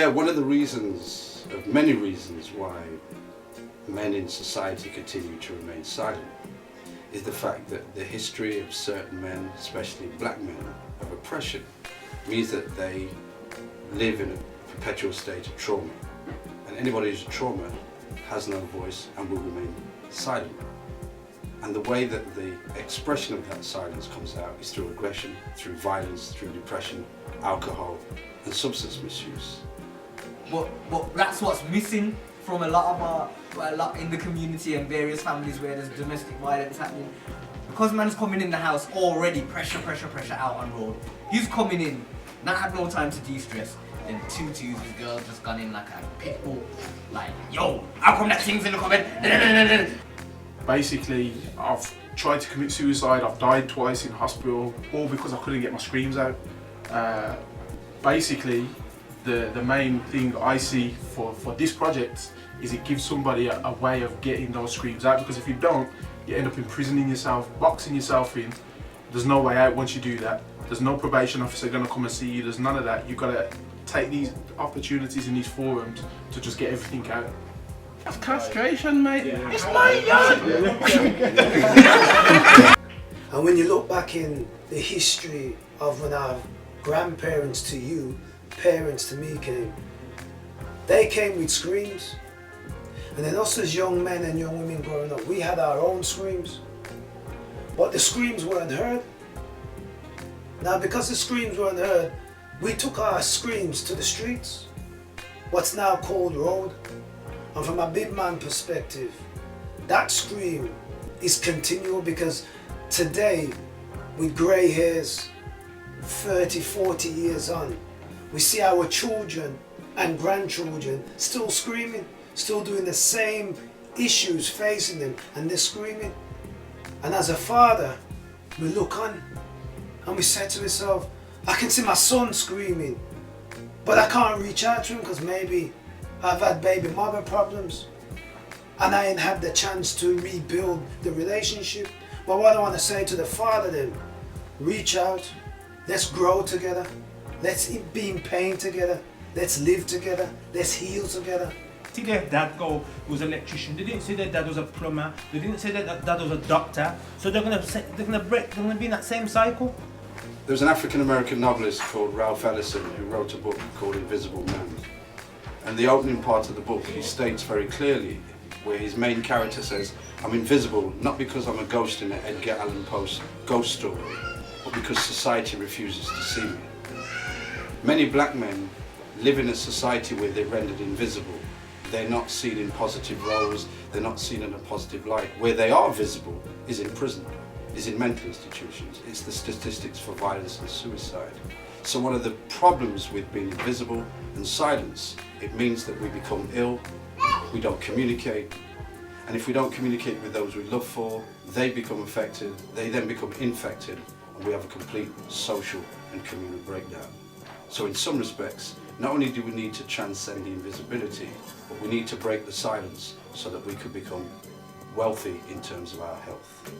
one of the reasons, of many reasons why men in society continue to remain silent is the fact that the history of certain men, especially black men, of oppression means that they live in a perpetual state of trauma. And anybody who's a trauma has no voice and will remain silent. And the way that the expression of that silence comes out is through aggression, through violence, through depression, alcohol and substance misuse. But that's what's missing from a lot in the community and various families where there's domestic violence happening. Because man's coming in the house already pressure out on road. He's coming in, not had no time to de-stress. Then his girl just gone in like a pit bull. Like, yo, how come that thing's in the comment? Basically, I've tried to commit suicide, I've died twice in hospital, all because I couldn't get my screams out. Basically, the main thing I see for this project is it gives somebody a way of getting those screams out, because if you don't, you end up imprisoning yourself, boxing yourself in. There's no way out once you do that. There's no probation officer gonna come and see you, there's none of that. You've gotta take these opportunities in these forums to just get everything out. That's castration, mate. Yeah. It's my yard! And when you look back in the history of when our grandparents to you, parents to me came, they came with screams. And then us as young men and young women growing up, we had our own screams. But the screams weren't heard. Now because the screams weren't heard, we took our screams to the streets, what's now called road. And from a big man perspective, that scream is continual, because today, with grey hairs, 30, 40 years on, we see our children and grandchildren still screaming, still doing the same issues facing them, and they're screaming. And as a father, we look on and we say to ourselves, I can see my son screaming, but I can't reach out to him because maybe I've had baby mother problems and I ain't had the chance to rebuild the relationship. But what I want to say to the father then, reach out, let's grow together, let's be in pain together, let's live together, let's heal together. See their dad go, who was an electrician. They didn't say their dad was a plumber. They didn't say that dad was a doctor. So they're gonna be in that same cycle. There's an African-American novelist called Ralph Ellison who wrote a book called Invisible Man. And the opening part of the book, he states very clearly, where his main character says, I'm invisible not because I'm a ghost in an Edgar Allan Poe ghost story, but because society refuses to see me. Many black men live in a society where they're rendered invisible. They're not seen in positive roles, they're not seen in a positive light. Where they are visible is in prison, is in mental institutions. It's the statistics for violence and suicide. So one of the problems with being invisible and silence, it means that we become ill, we don't communicate, and if we don't communicate with those we love for, they become affected, they then become infected, and we have a complete social and communal breakdown. So in some respects, not only do we need to transcend the invisibility, but we need to break the silence so that we could become wealthy in terms of our health.